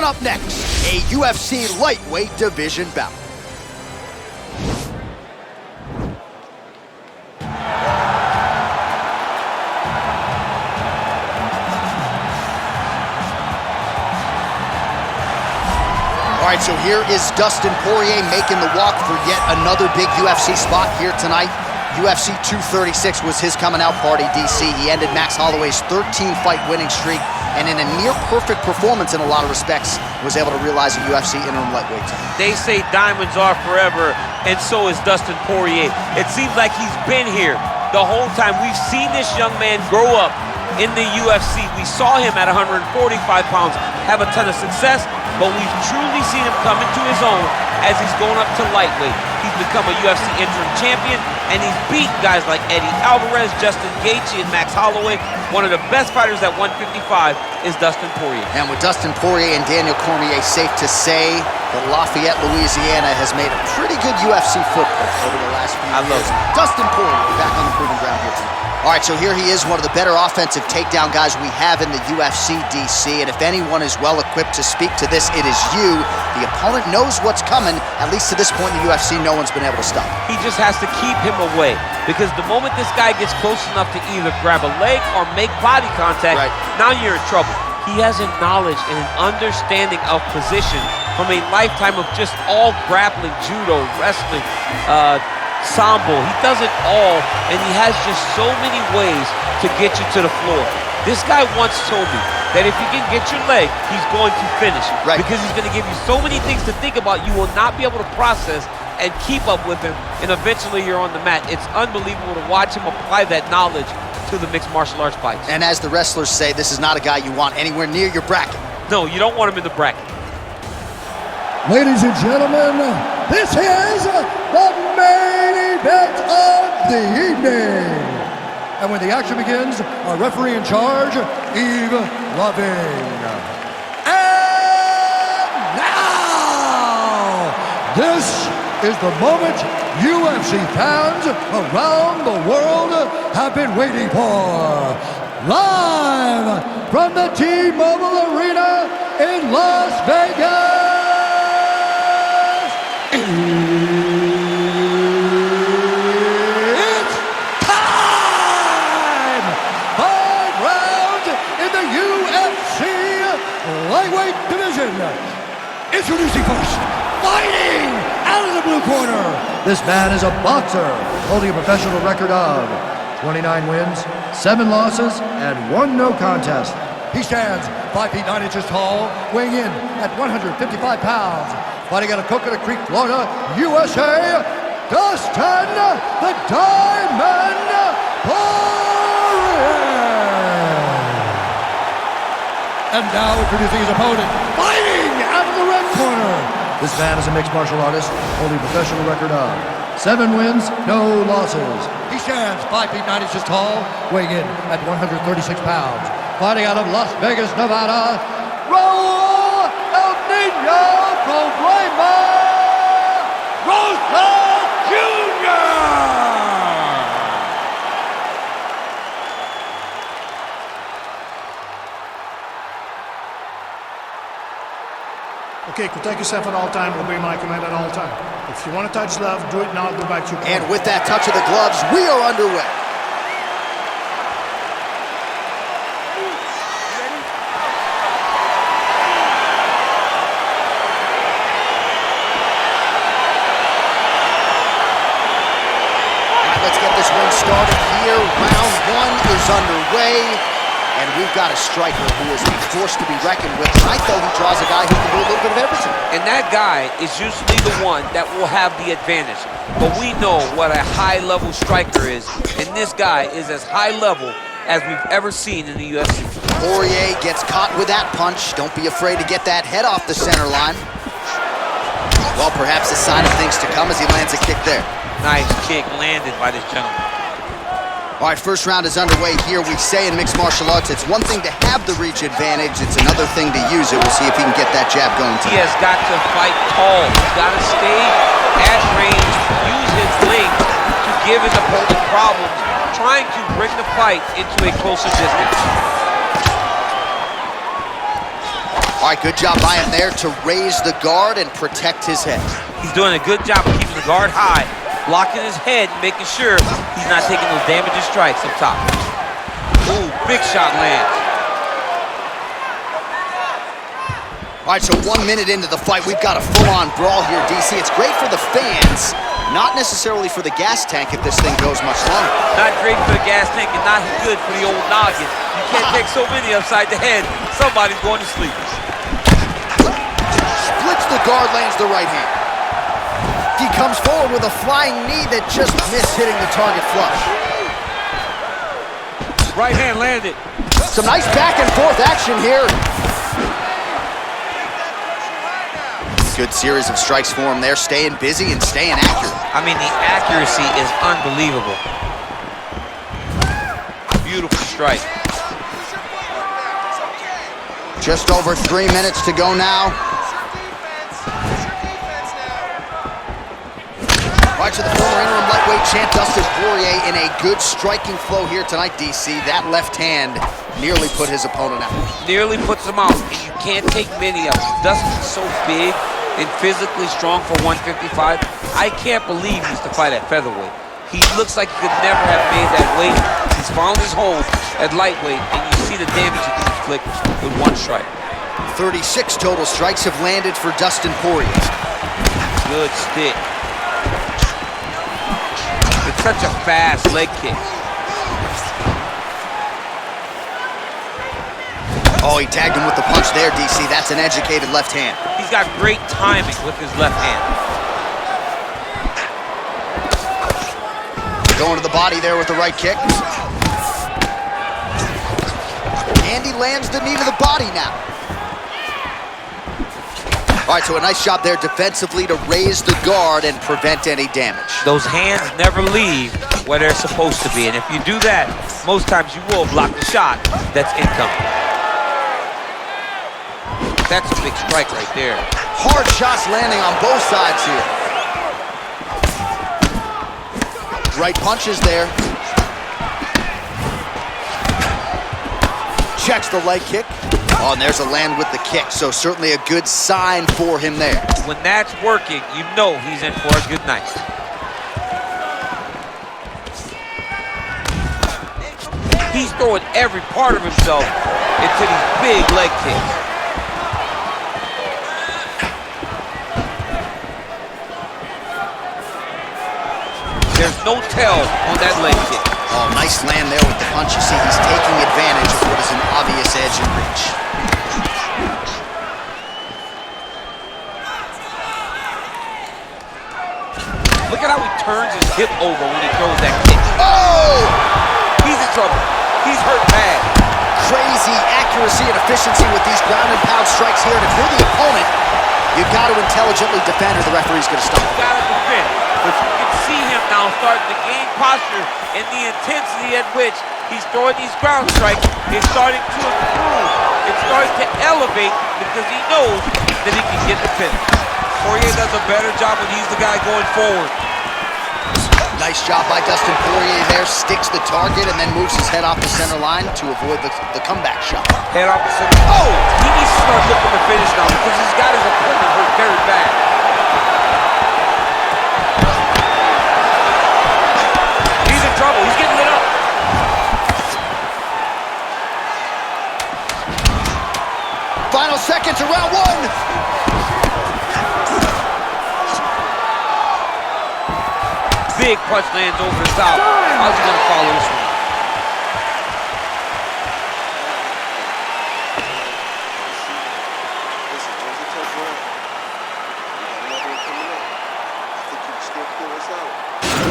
Coming up next, a UFC lightweight division bout. All right, so here is Dustin Poirier making the walk for yet another big UFC spot here tonight. UFC 236 was his coming out party, DC. He ended Max Holloway's 13-fight winning streak, and in a near-perfect performance in a lot of respects, was able to realize a UFC interim lightweight title. They say diamonds are forever, and so is Dustin Poirier. It seems like he's been here the whole time. We've seen this young man grow up in the UFC. We saw him at 145 pounds have a ton of success, but we've truly seen him come into his own as he's going up to lightweight. He's become a UFC interim champion, and he's beat guys like Eddie Alvarez, Justin Gaethje, and Max Holloway. One of the best fighters at 155 is Dustin Poirier. And with Dustin Poirier and Daniel Cormier, safe to say that Lafayette, Louisiana has made a pretty good UFC footprint over the last few years. Dustin Poirier back on the proving ground here tonight. All right, so here he is, one of the better offensive takedown guys we have in the UFC, DC. And if anyone is well equipped to speak to this, it is you. The opponent knows what's coming. At least to this point in the UFC, no one's been able to stop him. He just has to keep him away, because the moment this guy gets close enough to either grab a leg or make body contact, now you're in trouble. He has a knowledge and an understanding of position from a lifetime of just all grappling, judo, wrestling, sambo. He does it all, and he has just so many ways to get you to the floor. This guy once told me that if you can get your leg, he's going to finish. Because he's going to give you so many things to think about, you will not be able to process and keep up with him, and eventually you're on the mat. It's unbelievable to watch him apply that knowledge to the mixed martial arts fights. And as the wrestlers say, this is not a guy you want anywhere near your bracket. No, you don't want him in the bracket. Ladies and gentlemen, this is the main event of the evening. And when the action begins, our referee in charge, Yves Loving. And now, this is the moment UFC fans around the world have been waiting for. Live from the T-Mobile Arena in Las Vegas. It's time! 5 rounds in the UFC lightweight division. Introducing first, fighting out of the blue corner. This man is a boxer holding a professional record of 29 wins, 7 losses, and 1 no contest. He stands 5 feet 9 inches tall, weighing in at 155 pounds. Fighting out of Coconut Creek, Florida, USA, Dustin the Diamond Poirier. And now introducing his opponent, fighting out of the red corner. This man is a mixed martial artist, holding a professional record of 7 wins, no losses. He stands 5 feet 9 inches tall, weighing in at 136 pounds. Fighting out of Las Vegas, Nevada, Raul Rosas Jr. Okay, protect yourself at all time, obey my command at all time. If you want to touch love, do it now, go back to your corner. And with that touch of the gloves, we are underway. Started here, round 1 is underway, and we've got a striker who is a force to be reckoned with. I thought he draws a guy who can do a little bit of everything. And that guy is usually the one that will have the advantage. But we know what a high-level striker is, and this guy is as high-level as we've ever seen in the UFC. Poirier gets caught with that punch. Don't be afraid to get that head off the center line. Well, perhaps a sign of things to come as he lands a kick there. Nice kick landed by this gentleman. All right, first round is underway here. We say in mixed martial arts, it's one thing to have the reach advantage. It's another thing to use it. We'll see if he can get that jab going tonight. He has got to fight tall. He's got to stay at range, use his length to give his opponent problems, trying to bring the fight into a closer distance. All right, good job by him there to raise the guard and protect his head. He's doing a good job of keeping the guard high, blocking his head, making sure he's not taking those damaging strikes up top. Ooh, big shot lands. All right, so 1 minute into the fight, we've got a full-on brawl here, DC. It's great for the fans, not necessarily for the gas tank if this thing goes much longer. Not great for the gas tank and not good for the old noggin. You can't take so many upside the head. Somebody's going to sleep. Splits the guard, lands the right hand. He comes forward with a flying knee that just missed hitting the target flush. Right hand landed. Some nice back and forth action here. Good series of strikes for him there, staying busy and staying accurate. I mean, the accuracy is unbelievable. Beautiful strike. Just over 3 minutes to go now. Right to the former interim lightweight champ Dustin Poirier in a good striking flow here tonight, DC. That left hand nearly put his opponent out. Nearly puts him out, and you can't take many of them. Dustin's so big and physically strong for 155. I can't believe he used to fight at featherweight. He looks like he could never have made that weight. He's found his hole at lightweight, and you see the damage he can inflict with one strike. 36 total strikes have landed for Dustin Poirier. Good stick. It's such a fast leg kick. Oh, he tagged him with the punch there, DC. That's an educated left hand. He's got great timing with his left hand. Going to the body there with the right kick. And he lands the knee to the body now. All right, so a nice job there defensively to raise the guard and prevent any damage. Those hands never leave where they're supposed to be. And if you do that, most times you will block the shot that's incoming. That's a big strike right there. Hard shots landing on both sides here. Right punches there. Checks the leg kick. Oh, and there's a land with the kick, so certainly a good sign for him there. When that's working, you know he's in for a good night. He's throwing every part of himself into these big leg kicks. There's no tell on that leg kick. Oh, nice land there with the punch. You see, he's taking advantage of what is an obvious edge and reach. Look at how he turns his hip over when he throws that kick. Oh! He's in trouble. He's hurt bad. Crazy accuracy and efficiency with these ground and pound strikes here. And if you're the opponent, you've got to intelligently defend or the referee's going to stop. You got to defend. But you can see him now starting to gain posture, and the intensity at which he's throwing these ground strikes is starting to improve. It's starting to elevate because he knows that he can get the finish. Poirier does a better job when he's the guy going forward. Nice job by Dustin Poirier there. Sticks the target and then moves his head off the center line to avoid the comeback shot. Head off the center. Oh! He needs to start looking to finish now because he's got his opponent hurt very bad. He's in trouble. He's getting lit up. Final seconds of round one. Big punch lands over the top. How's he gonna follow this one?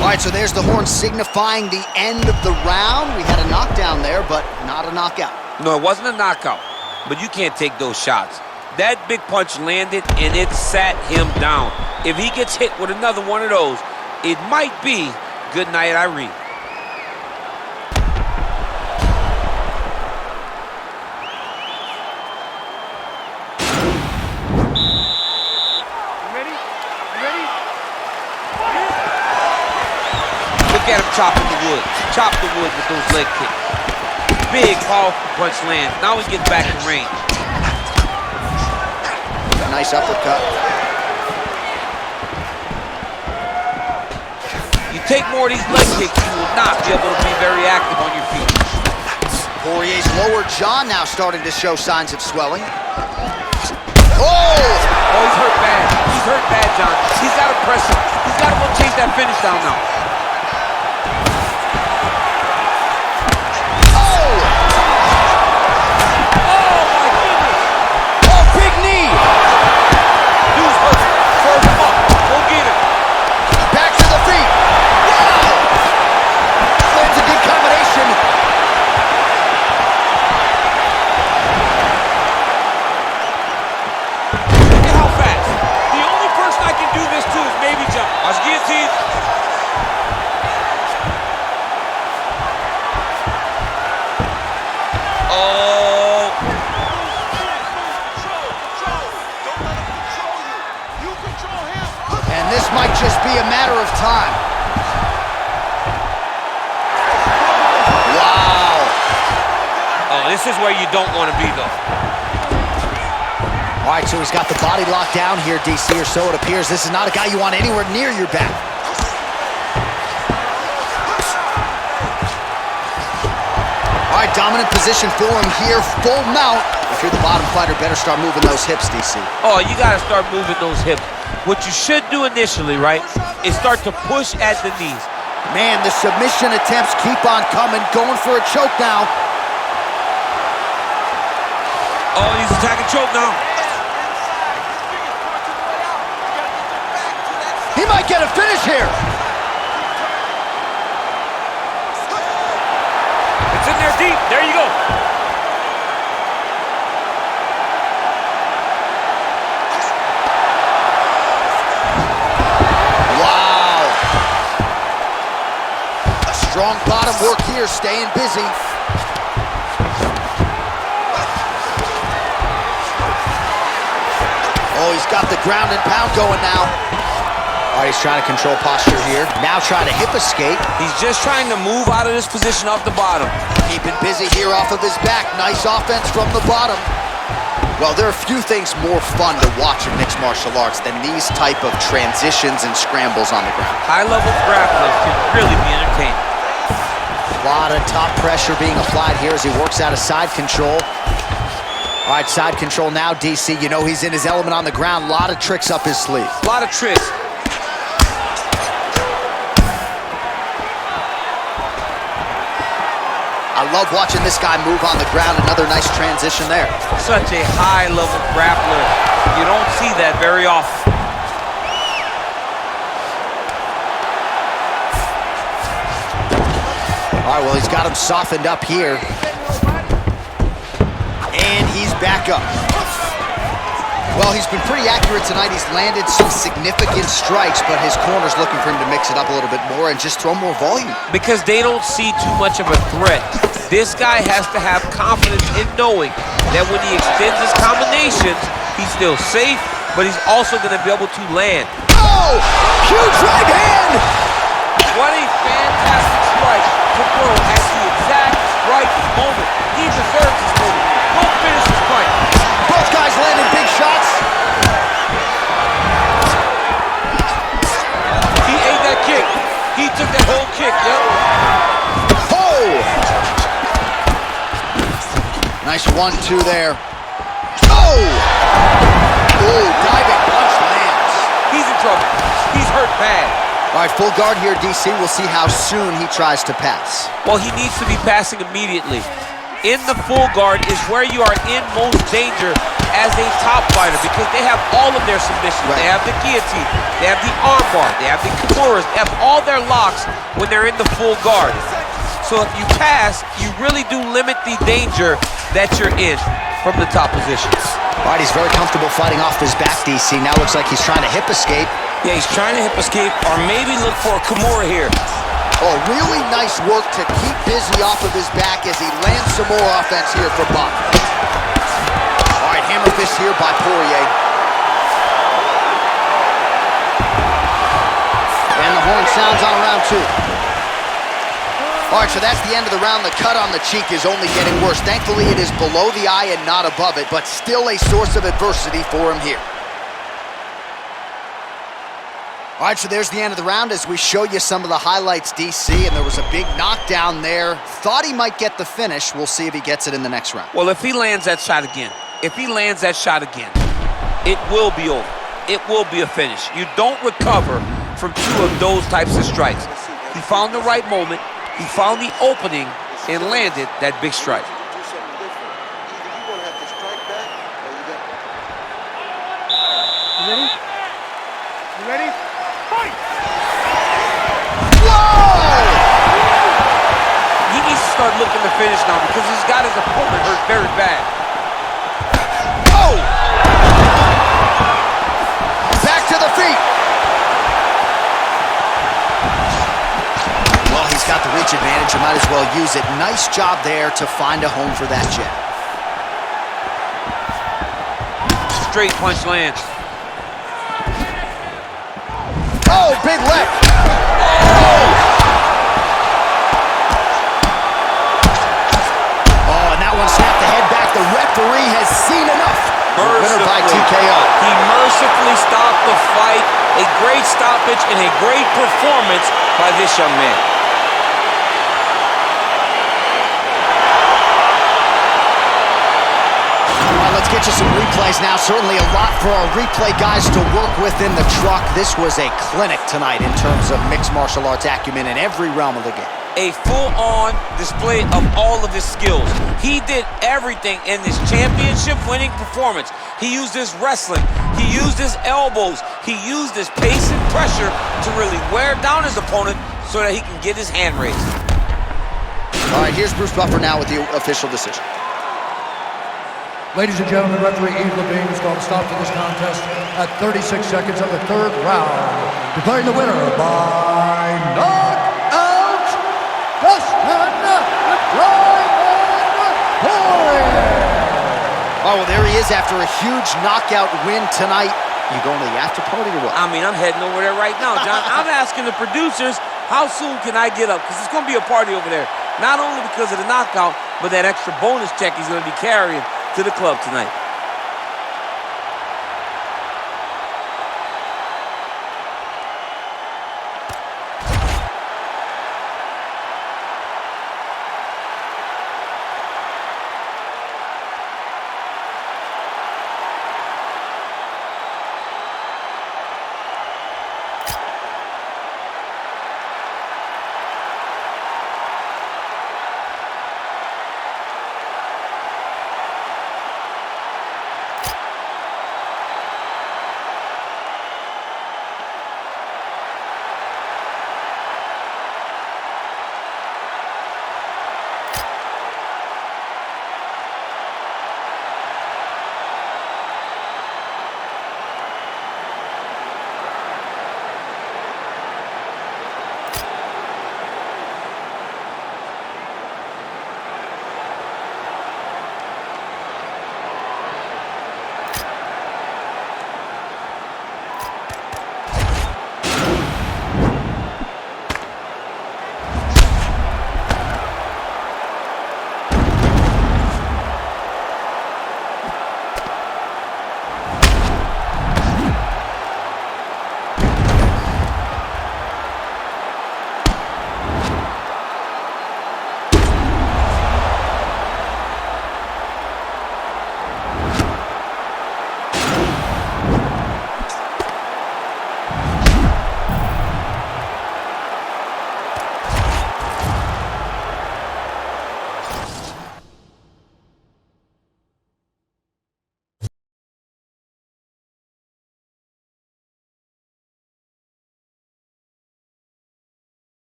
All right, so there's the horn signifying the end of the round. We had a knockdown there, but not a knockout. No, it wasn't a knockout, but you can't take those shots. That big punch landed, and it sat him down. If he gets hit with another one of those, it might be good night, Irene. Look at him chopping the wood. Chop the wood with those leg kicks. Big, powerful punch lands. Now he gets back in range. Nice uppercut. You take more of these leg kicks, you will not be able to be very active on your feet. Poirier's lower jaw now starting to show signs of swelling. Oh! Oh, he's hurt bad. He's hurt bad, John. He's got to press him. He's got to go chase that finish down now. Oh! Oh, my goodness. Oh, big knee! Dude's hurt. Serve him up. Go get him. Back to the feet. Wow! Lands a good combination. Look at how fast. The only person I can do this to is maybe jump. Watch guillotine. Oh. And this might just be a matter of time. Wow. Oh, this is where you don't want to be, though. All right, so he's got the body locked down here, DC, or so it appears. This is not a guy you want anywhere near your back. All right, dominant position for him here, full mount. If you're the bottom fighter, better start moving those hips, DC. Oh, you got to start moving those hips. What you should do initially, right, is start to push at the knees. Man, the submission attempts keep on coming, going for a choke now. Oh, he's attacking choke now. He might get a finish here. It's in there deep. There you go. Wow. A strong bottom work here, staying busy. Oh, he's got the ground and pound going now. All right, he's trying to control posture here. Now trying to hip escape. He's just trying to move out of this position off the bottom. Keeping busy here off of his back. Nice offense from the bottom. Well, there are few things more fun to watch in mixed martial arts than these type of transitions and scrambles on the ground. High-level grappling can really be entertaining. A lot of top pressure being applied here as he works out of side control. All right, side control now, DC. You know he's in his element on the ground. A lot of tricks up his sleeve. A lot of tricks. I love watching this guy move on the ground. Another nice transition there. Such a high-level grappler. You don't see that very often. All right, well, he's got him softened up here. And he's back up. Well, he's been pretty accurate tonight. He's landed some significant strikes, but his corner's looking for him to mix it up a little bit more and just throw more volume. Because they don't see too much of a threat. This guy has to have confidence in knowing that when he extends his combinations, he's still safe, but he's also going to be able to land. Oh! Huge right hand! What a fantastic strike to throw at the exact right moment. He deserves this moment. Go finish this fight. Both guys landing big shots. He ate that kick. He took that whole kick, yep. Oh! Nice 1-2 there. Oh! Oh, diving punch lands. He's in trouble. He's hurt bad. All right, full guard here, DC. We'll see how soon he tries to pass. Well, he needs to be passing immediately. In the full guard is where you are in most danger as a top fighter because they have all of their submissions. Right. They have the guillotine, they have the armbar, they have the Kamaru's, they have all their locks when they're in the full guard. So if you pass, you really do limit the danger that you're in from the top positions. All right, he's very comfortable fighting off his back, DC. Now looks like he's trying to hip escape. Yeah, he's trying to hip escape or maybe look for a Kamaru here. Oh, really nice work to keep busy off of his back as he lands some more offense here from Bob. All right, hammer fist here by Poirier. And the horn sounds on round 2. All right, so that's the end of the round. The cut on the cheek is only getting worse. Thankfully, it is below the eye and not above it, but still a source of adversity for him here. All right, so there's the end of the round as we show you some of the highlights, DC, and there was a big knockdown there. Thought he might get the finish. We'll see if he gets it in the next round. Well, if he lands that shot again, it will be over. It will be a finish. You don't recover from two of those types of strikes. He found the right moment, he found the opening, and landed that big strike. You ready? You ready? Fight! Whoa! He needs to start looking to finish now because he's got his opponent hurt very bad. Oh! Back to the feet. Well, he's got the reach advantage. You might as well use it. Nice job there to find a home for that jab. Straight punch lands. Oh, big left. Oh, and that one snapped the head back. The referee has seen enough. Winner by TKO. He mercifully stopped the fight. A great stoppage and a great performance by this young man. Let's get you some replays now. Certainly a lot for our replay guys to work with in the truck. This was a clinic tonight in terms of mixed martial arts acumen in every realm of the game. A full-on display of all of his skills. He did everything in this championship-winning performance. He used his wrestling. He used his elbows. He used his pace and pressure to really wear down his opponent so that he can get his hand raised. All right, here's Bruce Buffer now with the official decision. Ladies and gentlemen, referee Yves Levine has called a stop to this contest at 36 seconds of the third round, declaring the winner by knockout, Dustin Poirier. Oh, well, there he is after a huge knockout win tonight. You going to the after party or what? I mean, I'm heading over there right now, John. I'm asking the producers, how soon can I get up? Because it's going to be a party over there. Not only because of the knockout, but that extra bonus check he's going to be carrying to the club tonight.